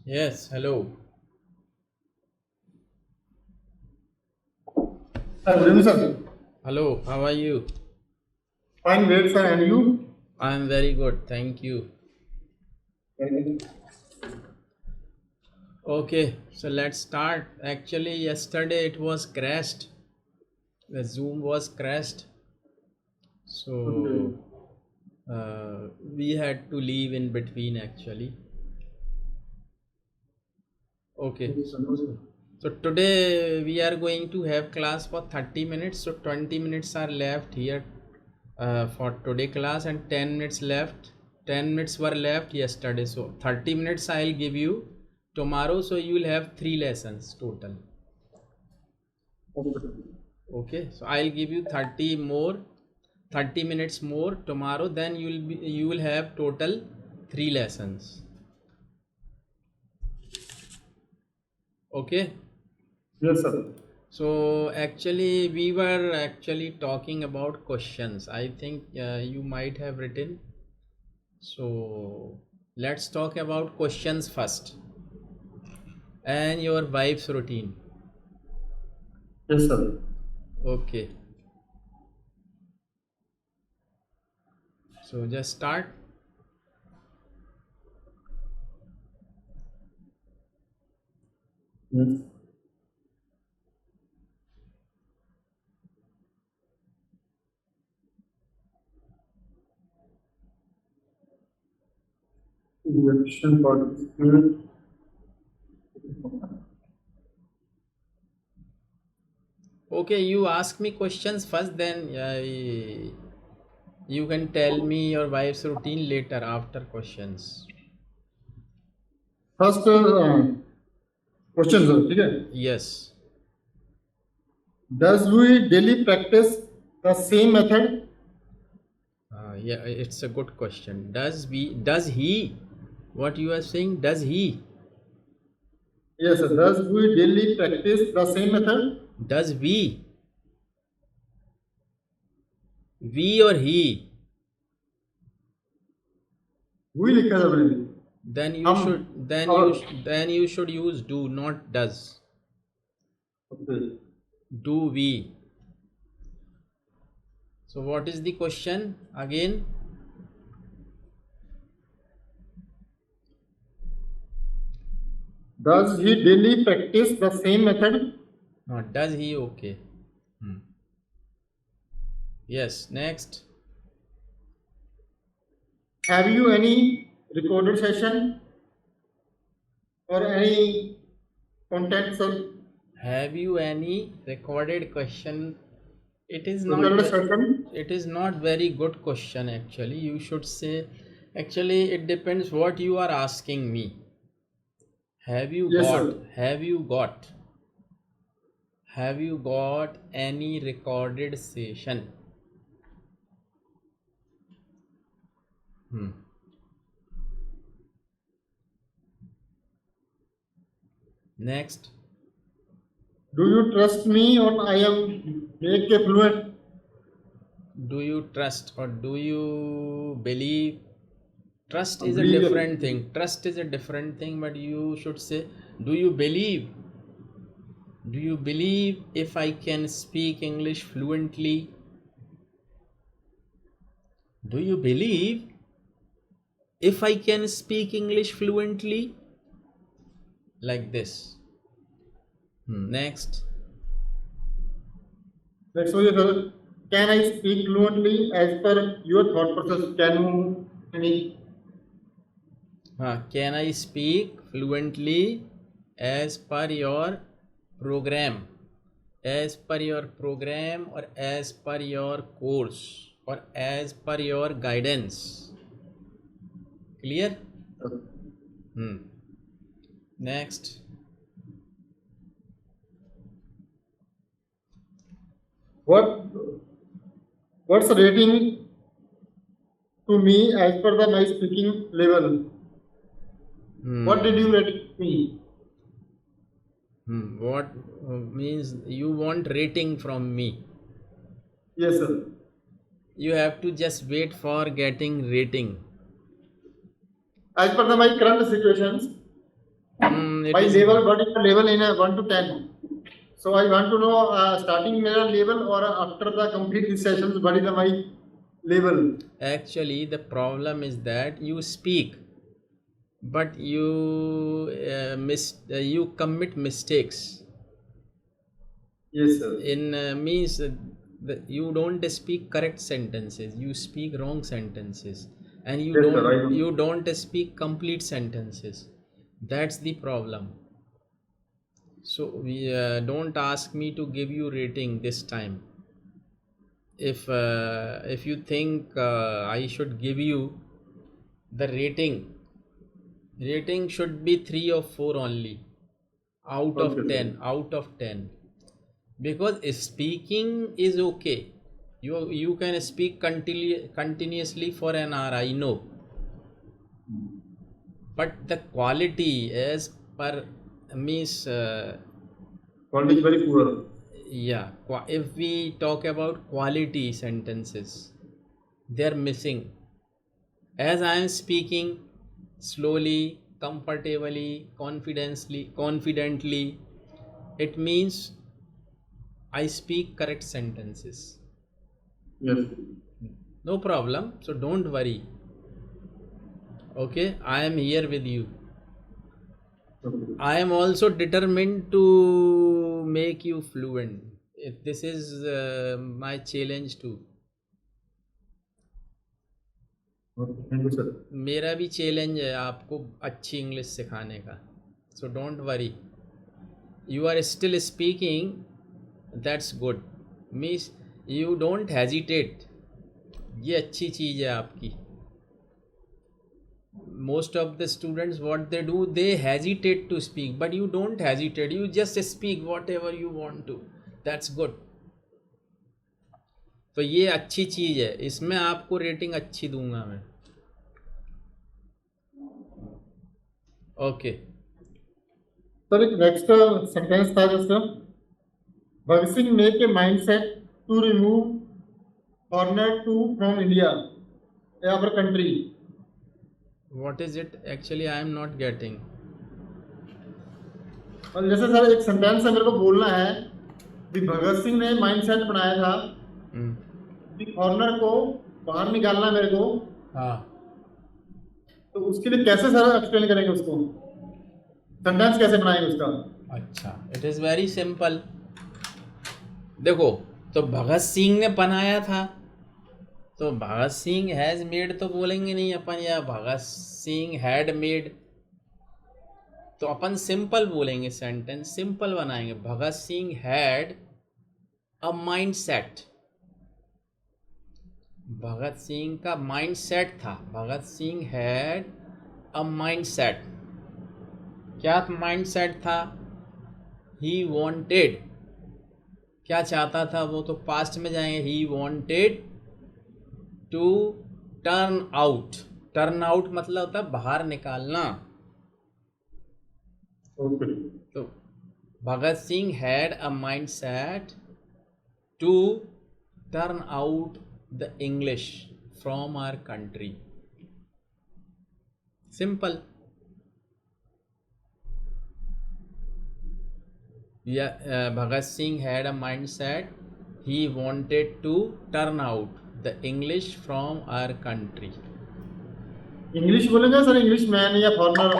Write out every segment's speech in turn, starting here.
Yes, hello. Hi, good evening, sir. Hello, how are you? Fine, great, sir. And you? I am very good, thank you. Okay, so let's start. Actually, yesterday it was crashed. The Zoom was crashed. Okay. So we had to leave in between actually. Okay, Okay, sir. No, sir. so today we are going to have class for 30 minutes. So 20 minutes are left here for today class and 10 minutes left. 10 minutes were left yesterday. So 30 minutes I'll give you tomorrow. So you will have 3 lessons total. Okay. Okay. So I'll give you 30 more, 30 minutes more tomorrow. Then you will have total 3 lessons. Okay. Yes, sir. So actually we were actually talking about questions. I think you might have written. So let's talk about questions first and your wife's routine. Yes, sir. Okay. So just start. Yes. Election participate. Okay, you ask me questions first, then you can tell me your wife's routine later after questions. First question, sir. Okay. Yes. Does we daily practice the same method? Yeah, it's a good question. Does he what you are saying? Does he? Yes, sir. Does we daily practice the same method? Does we or he? We लिखा था मैंने. Then you हम should और then you should use do, not does. okay. Do we? So what is the question again? Does he daily practice the same method? Not does he? Okay. Hmm. Yes. Next. Have you any recorded session or any content, sir? Have you any recorded question? It is not. Recorded session? It is not very good question actually. You should say. Actually, it depends what you are asking me. Have you Yes, got? sir. Have you got? Have you got any recorded session? Hmm. Next. Do you trust me or I am make a fluent? Do you trust or do you believe? Trust is a Believe. different thing. Trust is a different thing, but you should say, do you believe? Do you believe if I can speak English fluently? Do you believe if I can speak English fluently? Like this. Next. Let's say, sir, can I speak fluently as per your thought process? Can you any? Can I speak fluently as per your program? As per your program or as per your course or as per your guidance? Clear? Hmm. Next. What what's the rating to me as per the my speaking level? What did you Hmm. rate me? What means you want rating from me? Yes, sir. You have to just wait for getting rating. As per the my current situations, it by is level, what is the level in a 1 to 10? So I want to know starting मेरा level और after the complete these sessions what is the my level? actually the problem is that you speak, but you commit mistakes. Yes, sir. In means you don't speak correct sentences, you speak wrong sentences, and Yes, sir. I know. you don't speak complete sentences. That's the problem. So we don't ask me to give you rating this time. If you think I should give you the rating should be 3 or 4 only out of Okay, 10, sir. out of 10, because speaking is okay. You can speak continuously for an hour, I know, but the quality as per means Quality is very poor. yeah, if we talk about quality sentences, they are missing. As I am speaking slowly, comfortably, confidently, it means I speak correct sentences. Yes. No problem, so don't worry. Okay, I am here with you. Okay. I am also determined to make you fluent. This is my challenge too. Okay. Thank you, sir. मेरा भी challenge है आपको अच्छी English सिखाने का. So don't worry, you are still speaking, that's good. Means you don't hesitate, ये अच्छी चीज़ है आपकी. Most of the students, what they do, they hesitate to speak, but you don't hesitate, you just speak whatever you want to. That's good. तो ये अच्छी चीज़ है, इसमें आपको रेटिंग अच्छी दूंगा मैं. ओके. सर एक नेक्स्ट सेंटेंस था जैसे Bhagat Singh make a mindset to remove foreigner to from India या our country. What is it actually? I am not getting. और जैसे सर एक सेंटेंस है मेरे को बोलना है कि भगत सिंह ने माइंडसेट बनाया था कि फॉरेनर को बाहर निकालना है मेरे को, हाँ, तो उसके लिए कैसे सर एक्सप्लेन करेंगे उसको, सेंटेंस कैसे बनाएंगे उसका. अच्छा, इट इज़ वेरी सिंपल. देखो, तो भगत सिंह ने बनाया था, तो भगत सिंह हैज़ मेड तो बोलेंगे नहीं अपन, या भगत सिंह हैड मेड, तो अपन सिंपल बोलेंगे, सेंटेंस सिंपल बनाएंगे. Bhagat Singh had a mind set. Bhagat Singh का माइंड सेट था. Bhagat Singh had a mind set. क्या माइंड सेट था? He wanted. क्या चाहता था वो? तो पास्ट में जाएंगे. He wanted to turn out. Turn out मतलब होता है बाहर निकालना. ओके. तो Bhagat Singh had a mind set to turn out the English from our country. Simple. Bhagat Singh had a mindset, he wanted to turn out the English from our country. English बोलेंगे sir, English man या foreigner.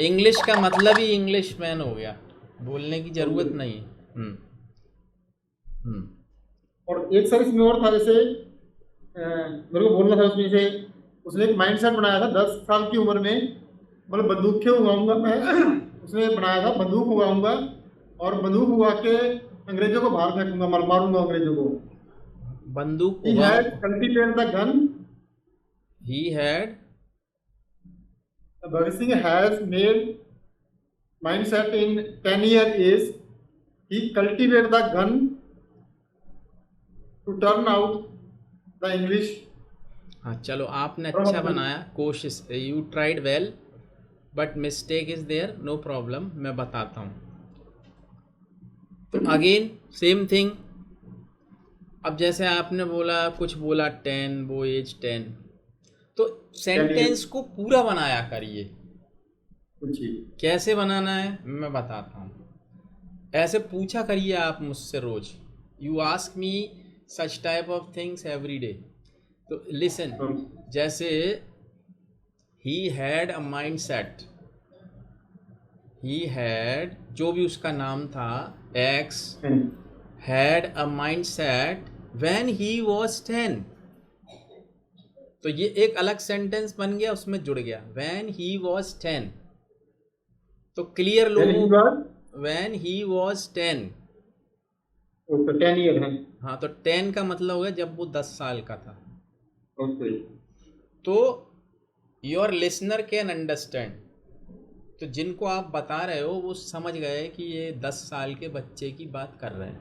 English का मतलब ही English man हो गया, बोलने की जरूरत नहीं है. और एक सर इसमें और था, जैसे मेरे को बोलना था उसमें से उसने एक माइंड सेट बनाया था 10 साल की उम्र में, मतलब बंदूक उगाऊंगा मैं. उसने बनाया था बंदूक उगाऊंगा और बंदूक उगा के अंग्रेजों को बाहर फेंकूंगा, मारूंगा अंग्रेजों को. बंदूक He had cultivated the gun. He had Bhagat Singh has made mindset in 10-year age. He cultivated the gun to turn out the English. हाँ, चलो आपने अच्छा बनाया, कोशिश, you tried well, but mistake is there, no problem, मैं बताता हूँ. तो अगेन सेम थिंग. अब जैसे आपने बोला, कुछ बोला 10, वो एज 10, तो सेंटेंस को पूरा बनाया करिए. पूछिए। कैसे बनाना है मैं बताता हूँ। ऐसे पूछा करिए आप मुझसे रोज, you ask me such type of things every day. तो लिसन, हाँ। जैसे ही had a mind set, he had, जो भी उसका नाम था, एक्स हाँ। Had a mind set when he was 10। तो ये एक अलग सेंटेंस बन गया, उसमें जुड़ गया व्हेन ही वाज 10। तो क्लियर Then लोगों, he was, when he was 10। Okay 10 year है। हाँ, तो 10 का मतलब हो गया जब वो 10 साल का था। ओके। तो योर लिसनर कैन अंडरस्टैंड, तो जिनको आप बता रहे हो वो समझ गए कि ये 10 साल के बच्चे की बात कर रहे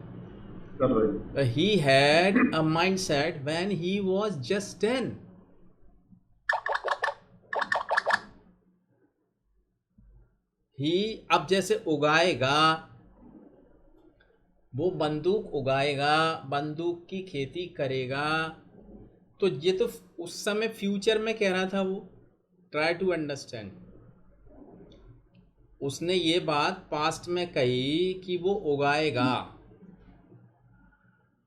कर रहे हैं। हैं। ही had a mind set when he was just 10। ही, अब जैसे उगाएगा, वो बंदूक उगाएगा, बंदूक की खेती करेगा, तो ये तो उस समय फ्यूचर में कह रहा था वो। ट्राई टू अंडरस्टैंड, उसने ये बात पास्ट में कही कि वो उगाएगा।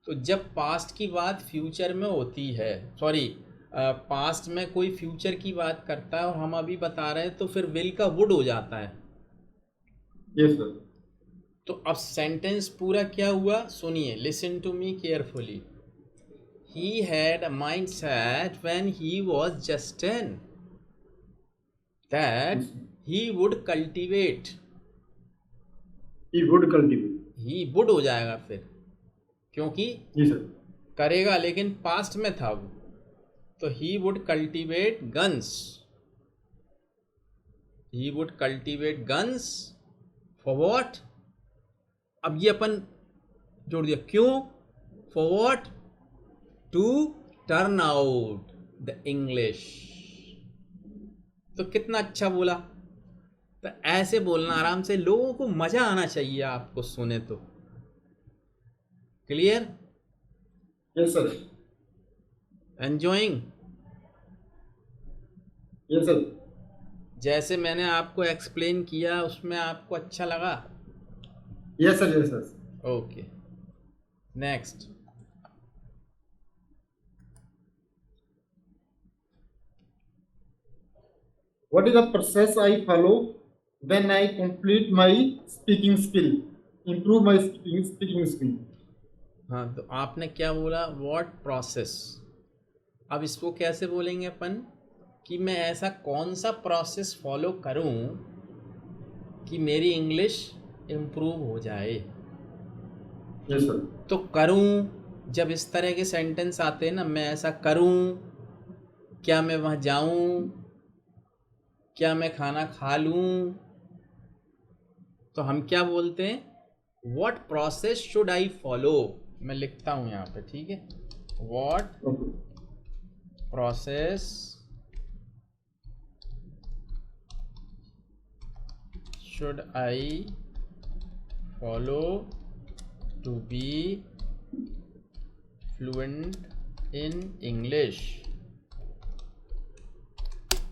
तो जब पास्ट की बात फ्यूचर में होती है, सॉरी, पास्ट में कोई फ्यूचर की बात करता है और हम अभी बता रहे हैं, तो फिर विल का वुड हो जाता है। Yes sir. तो अब सेंटेंस पूरा क्या हुआ सुनिए, listen to me carefully. He had a mind set when he was just 10 that he would cultivate। He would cultivate. He would हो जाएगा फिर, क्योंकि जी सर। करेगा लेकिन पास्ट में था वो। तो he would cultivate guns, he would cultivate guns for what. अब ये अपन जोड़ दिया, क्यों, for what, to turn out the English. तो कितना अच्छा बोला। तो ऐसे बोलना आराम से, लोगों को मजा आना चाहिए आपको सुने तो। Clear, yes sir. Enjoying. Yes sir. जैसे मैंने आपको एक्सप्लेन किया उसमें आपको अच्छा लगा? Yes sir. Yes sir. Okay, next. What is the process I follow when I complete my speaking skill? Improve my speaking skill. हाँ, तो आपने क्या बोला, व्हाट प्रोसेस। अब इसको कैसे बोलेंगे अपन, कि मैं ऐसा कौन सा प्रोसेस फॉलो करूं कि मेरी इंग्लिश इम्प्रूव हो जाए। Yes sir. तो करूं, जब इस तरह के सेंटेंस आते हैं ना, मैं ऐसा करूं, क्या मैं वहाँ जाऊं, क्या मैं खाना खा लूं, तो हम क्या बोलते हैं, what process should I follow. मैं लिखता हूं यहाँ पे, ठीक है, what okay. Process should I follow to be fluent in English.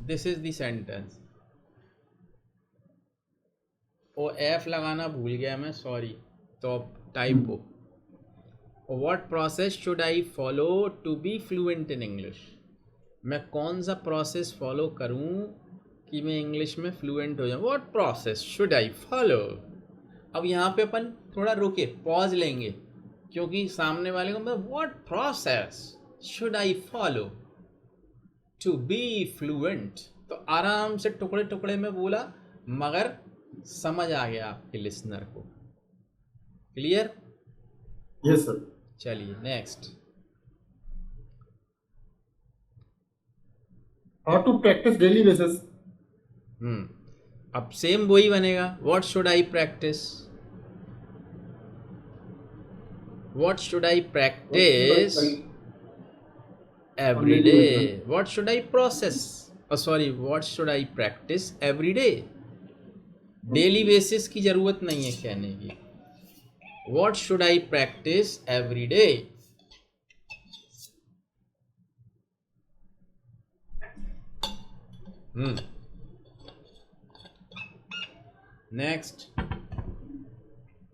This is the sentence. O F लगाना भूल गया मैं, सॉरी, तो typo. What process should I follow to be fluent in English. मैं कौन सा प्रोसेस फॉलो करूं कि मैं इंग्लिश में फ्लुएंट हो जाऊं। What process should I follow. अब यहाँ पे अपन थोड़ा रुके, पॉज लेंगे, क्योंकि सामने वाले को मैं what process should I follow to be fluent, तो आराम से टुकड़े टुकड़े में बोला, मगर समझ आ गया आपके लिसनर को। क्लियर? Yes sir. चलिए next. How to practise daily basis. अब सेम वही बनेगा, what should I practise, what should I practise every day, what should I process, sorry, what should I practice every day। Daily basis की जरूरत नहीं है कहने की, what should I practice every day। Next.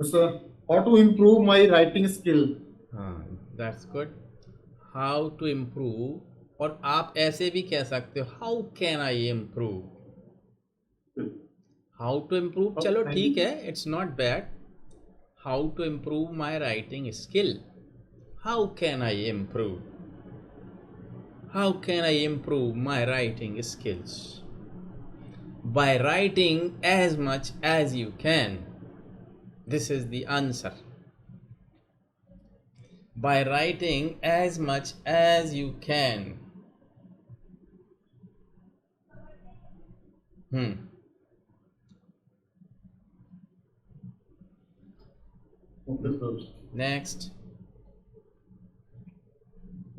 So, how to improve my writing skill? That's good. How to improve, और आप ऐसे भी कह सकते हो how can I improve. How to improve, चलो ठीक है, it's not bad. How to improve my writing skill. How can I improve? How can I improve my writing skills? By writing as much as you can. This is the answer. By writing as much as you can. Okay, sir. Next.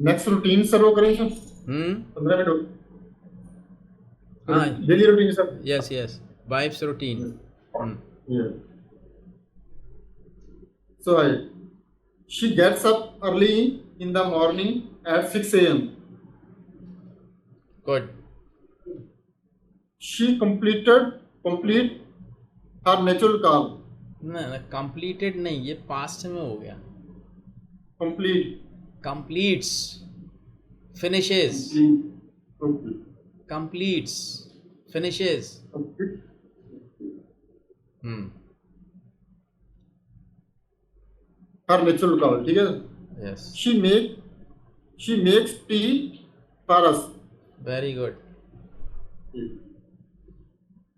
Next routine sir वो करें sir 15 minute हाँ, daily routine sir yes, wife's routine. So she gets up early in the morning at 6 a.m. Good. She complete her natural call. ना completed नहीं, ये past में हो गया. Completes. Finishes. Completes. Finishes. Her natural call, ठीक है? Yes. She makes tea for us. Very good.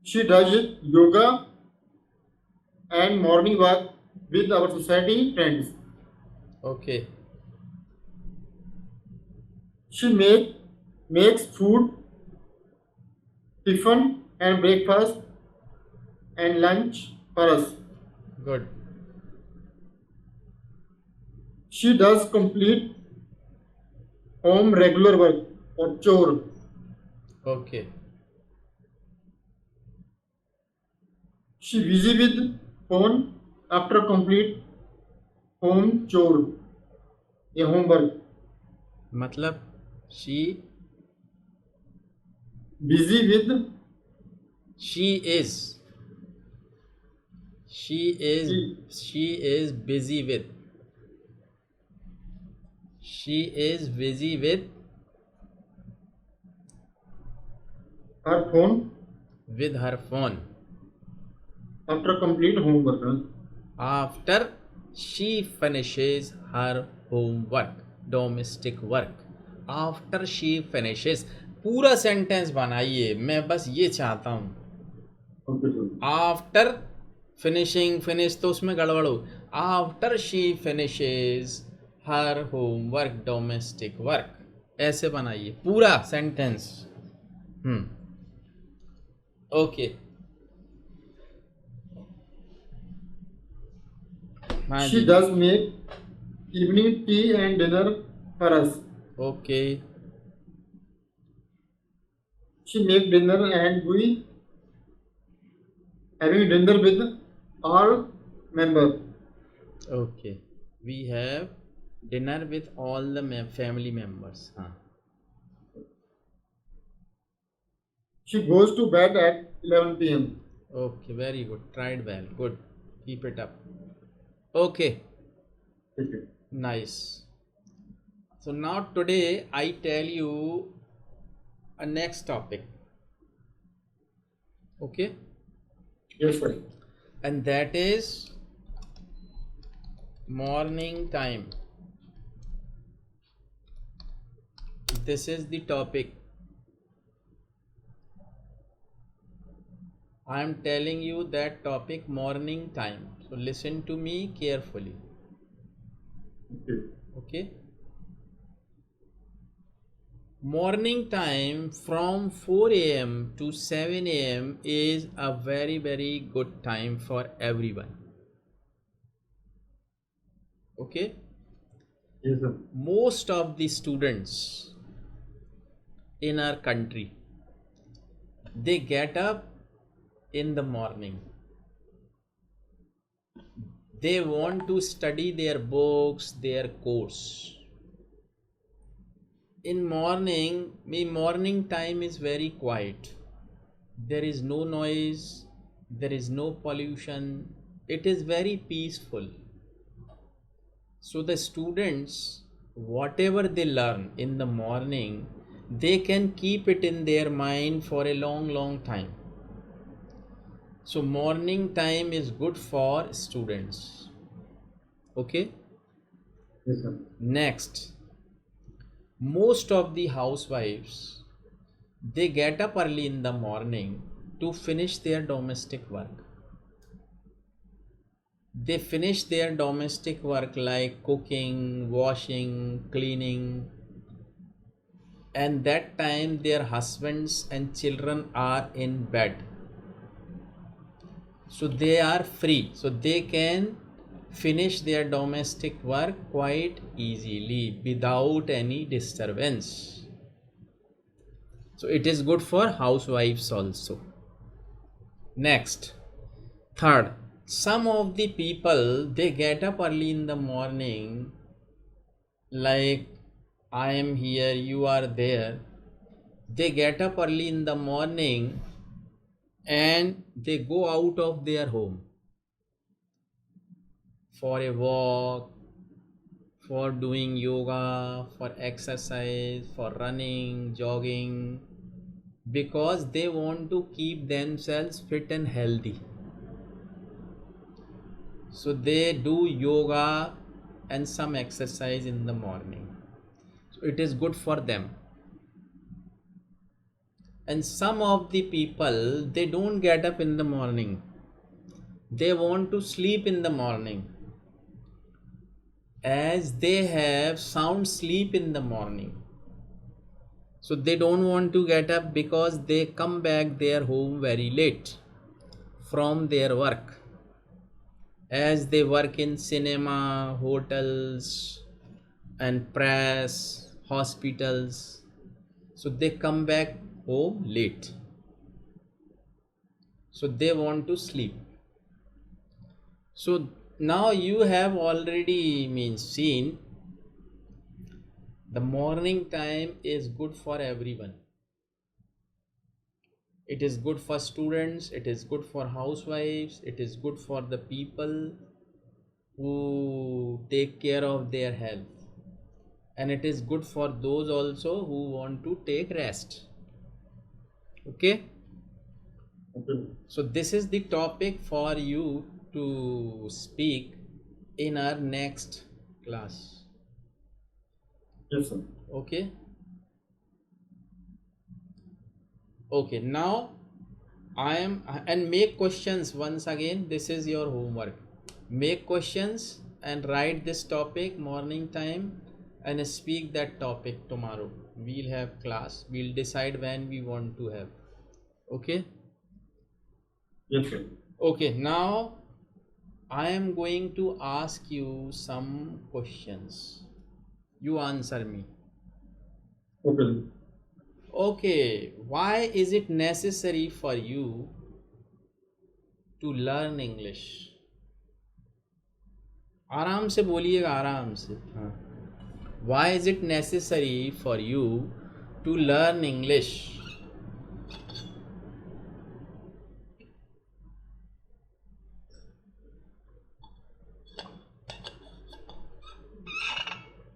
She does yoga and morning walk with our society friends. Okay. She makes food, tiffin and breakfast and lunch for us. Good. She does complete home regular work or chore. Okay. She busy with phone after complete home chore या homework. मतलब she busy with she is busy with her phone her phone after complete homework. after she finishes her homework, domestic work. After she finishes, पूरा sentence बनाइए, मैं बस ये चाहता हूँ. After finishing, finish तो उसमें गड़बड़ हो. After she finishes her homework, domestic work, ऐसे बनाइए पूरा sentence. Okay. She does make evening tea and dinner for us. Okay. She make dinner and we having dinner with all members. Okay. We have dinner with all the family members. She goes to bed at 11 p.m. Okay, very good. Tried well. Good. Keep it up. Okay. Nice. So now today I tell you a next topic. Okay. Yes, sir. And that is morning time. This is the topic. I am telling you that topic, morning time. So listen to me carefully. Okay. Morning time from 4 a.m. to 7 a.m. is a very, very good time for everyone. Okay. Yes, sir. Most of the students in our country, they get up in the morning. They want to study their books, their course. In morning time is very quiet. There is no noise, there is no pollution, it is very peaceful. So the students, whatever they learn in the morning, they can keep it in their mind for a long time. So morning time is good for students. Okay. Yes, sir. Next, most of the housewives, they get up early in the morning to finish their domestic work. They finish their domestic work like cooking, washing, cleaning, and that time their husbands and children are in bed. So they are free, so they can finish their domestic work quite easily without any disturbance. So it is good for housewives also. Next, third, some of the people, they get up early in the morning, like I am here, you are there. They get up early in the morning and they go out of their home for a walk, for doing yoga, for exercise, for running, jogging, because they want to keep themselves fit and healthy. So they do yoga and some exercise in the morning. So it is good for them. And some of the people, they don't get up in the morning. They want to sleep in the morning, as they have sound sleep in the morning. So they don't want to get up because they come back their home very late from their work, as they work in cinema, hotels and press, hospitals. So they come back home late. So they want to sleep. So now you have already seen the morning time is good for everyone. It is good for students, it is good for housewives, it is good for the people who take care of their health, and it is good for those also who want to take rest. Okay. Okay. So this is the topic for you to speak in our next class. Yes, sir. Okay. Okay, now I am, and make questions once again. This is your homework. Make questions and write this topic morning time and speak that topic tomorrow. We'll have class. We'll decide when we want to have. Okay. Yes, sir. Okay, now I am going to ask you some questions. You answer me. Okay. Okay, why is it necessary for you to learn English? आराम से बोलिएगा, आराम से. हाँ. Why is it necessary for you to learn English?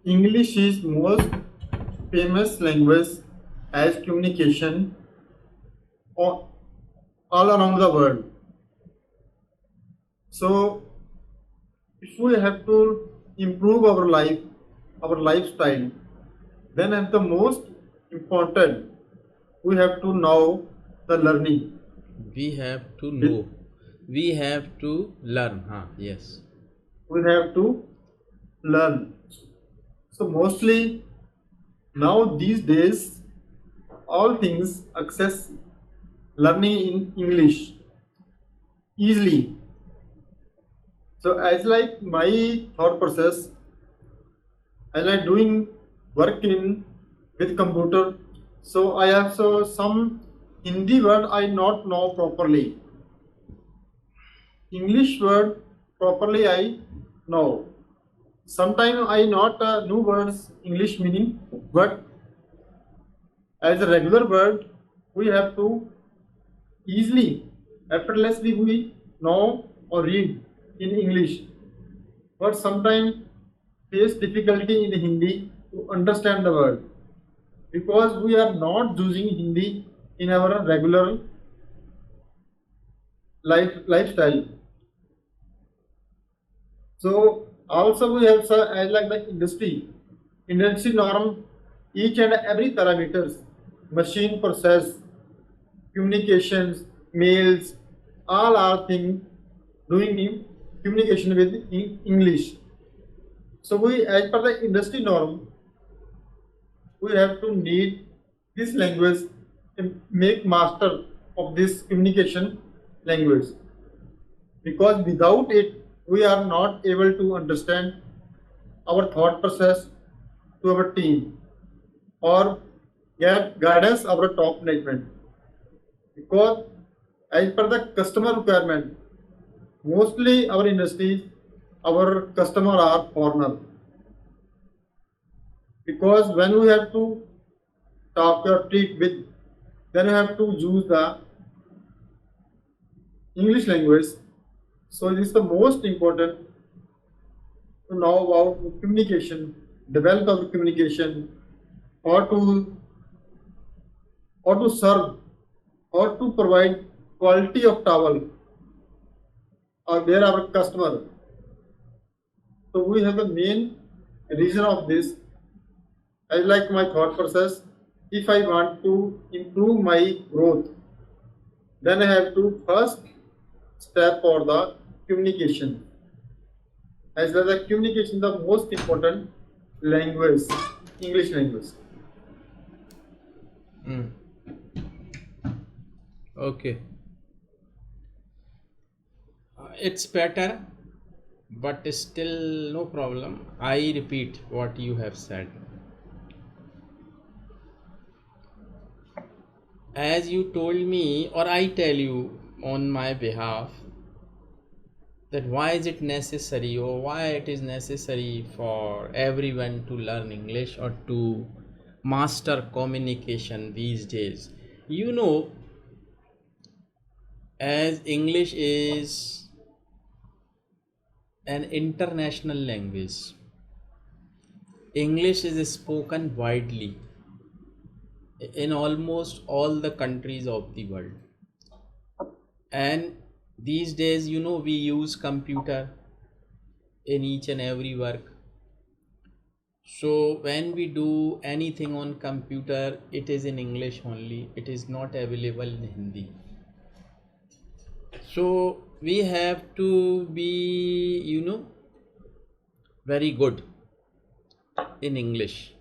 English is most famous language as communication all around the world. So, if we have to improve our life, our lifestyle, then at the most important, we have to know the learning. We have to know. We have to learn. Huh? Yes. We have to learn. So mostly now these days, all things access learning in English easily. So as like my thought process, I like doing work in with computer. So I have some Hindi word I not know properly. English word properly I know. Sometimes I not know words English meaning, but as a regular word we have to easily effortlessly we know or read in English, but sometimes face difficulty in Hindi to understand the word because we are not using Hindi in our regular lifestyle. So also we have as like the industry norm, each and every parameters, machine process, communications, mails, all are things doing in communication with English. So we, as per the industry norm, we have to need this language and make master of this communication language because without it we are not able to understand our thought process to our team or get guidance our top management because as per the customer requirement mostly our industries our customer are foreigner because when we have to talk or treat with then you have to use the English language. So it is the most important to know about communication, develop our communication, or to serve, or to provide quality of towel, or where our customer. So we have the main reason of this. I like my thought process. If I want to improve my growth, then I have to first step for the communication. As well as communication, the most important language, English language. Okay. It's better, but still no problem. I repeat what you have said. As you told me, or I tell you on my behalf, that why is it necessary or why it is necessary for everyone to learn English or to master communication these days. You know, as English is an international language, English is spoken widely in almost all the countries of the world. And these days, you know, we use computer in each and every work. So when we do anything on computer, it is in English only. It is not available in Hindi. So we have to be, you know, very good in English.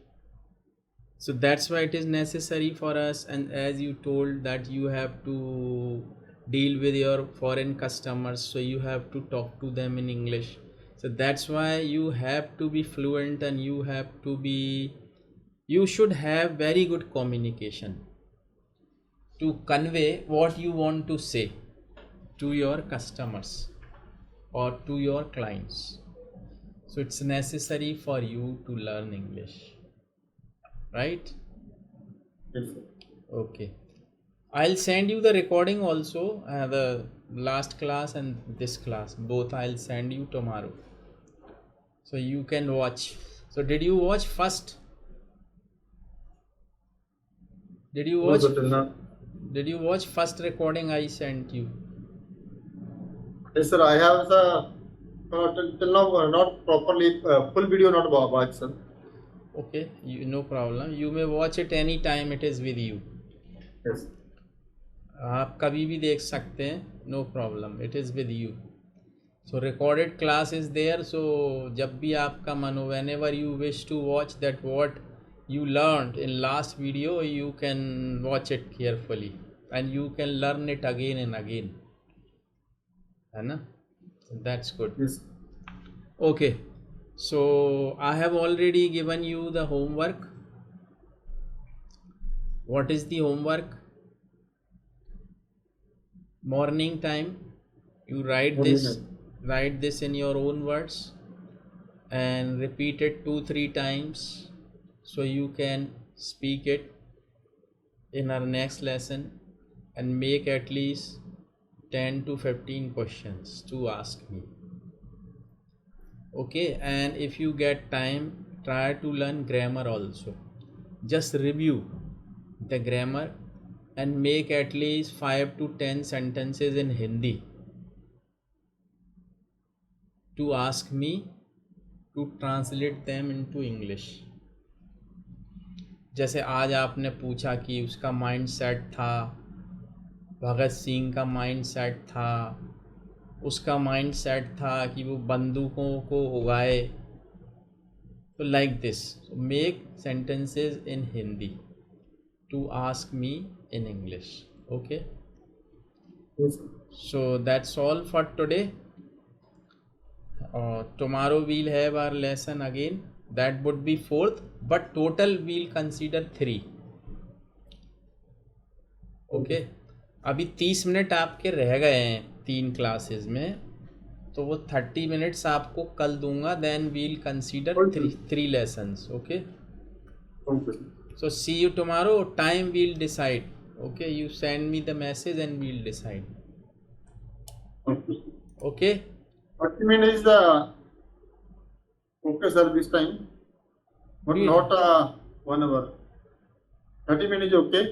So that's why it is necessary for us. And as you told that you have to deal with your foreign customers, so you have to talk to them in English. So that's why you have to be fluent and you should have very good communication to convey what you want to say to your customers or to your clients. So it's necessary for you to learn English, right? Yes, sir. Okay. I'll send you the recording also, the last class and this class. Both I'll send you tomorrow. So you can watch. So did you watch first? Did you No, watch sir, till now. did you watch first recording I sent you? Yes, sir. I have the till now not properly full video not watched, sir. Okay, no problem. You may watch it anytime it is with you. Yes. आप कभी भी देख सकते हैं, no problem. It is with you. So recorded class is there. So जब भी आपका मन हो, whenever you wish to watch that what you learned in last video, you can watch it carefully and you can learn it again and again. है ना? So that's good. Yes. Okay. So I have already given you the homework. What is the homework? Morning time. You write this in your own words and repeat it 2-3 times so you can speak it in our next lesson and make at least 10 to 15 questions to ask me. Okay, and if you get time, try to learn grammar also. Just review the grammar and make at least 5 to 10 sentences in Hindi to ask me to translate them into English. जैसे आज आपने पूछा कि उसका mind set था, भगत सिंह का mindset था, उसका माइंड सेट था कि वो बंदूकों को उगाए. तो like this, make sentences in Hindi to ask me in English. Okay, Yes, sir. so that's all for today. Tomorrow we'll have our lesson again. That would be 4th, but total we'll consider 3. Okay, अभी 30 minute आपके रह गए हैं 3 classes में, तो वो 30 minutes आपको कल दूंगा. Then we'll consider 3 lessons. Okay, Okay, sir. so see you tomorrow. Time we'll decide. Okay, you send me the message and we'll decide. Okay. Okay, 30 minutes is the okay, sir, this time, but Yeah. not 1 hour. 30 minutes is okay.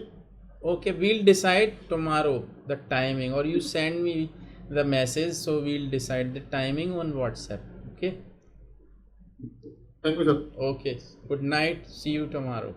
okay, we'll decide tomorrow the timing, or you send me the message, so we'll decide the timing on WhatsApp. Okay, Thank you, sir. okay, good night, see you tomorrow.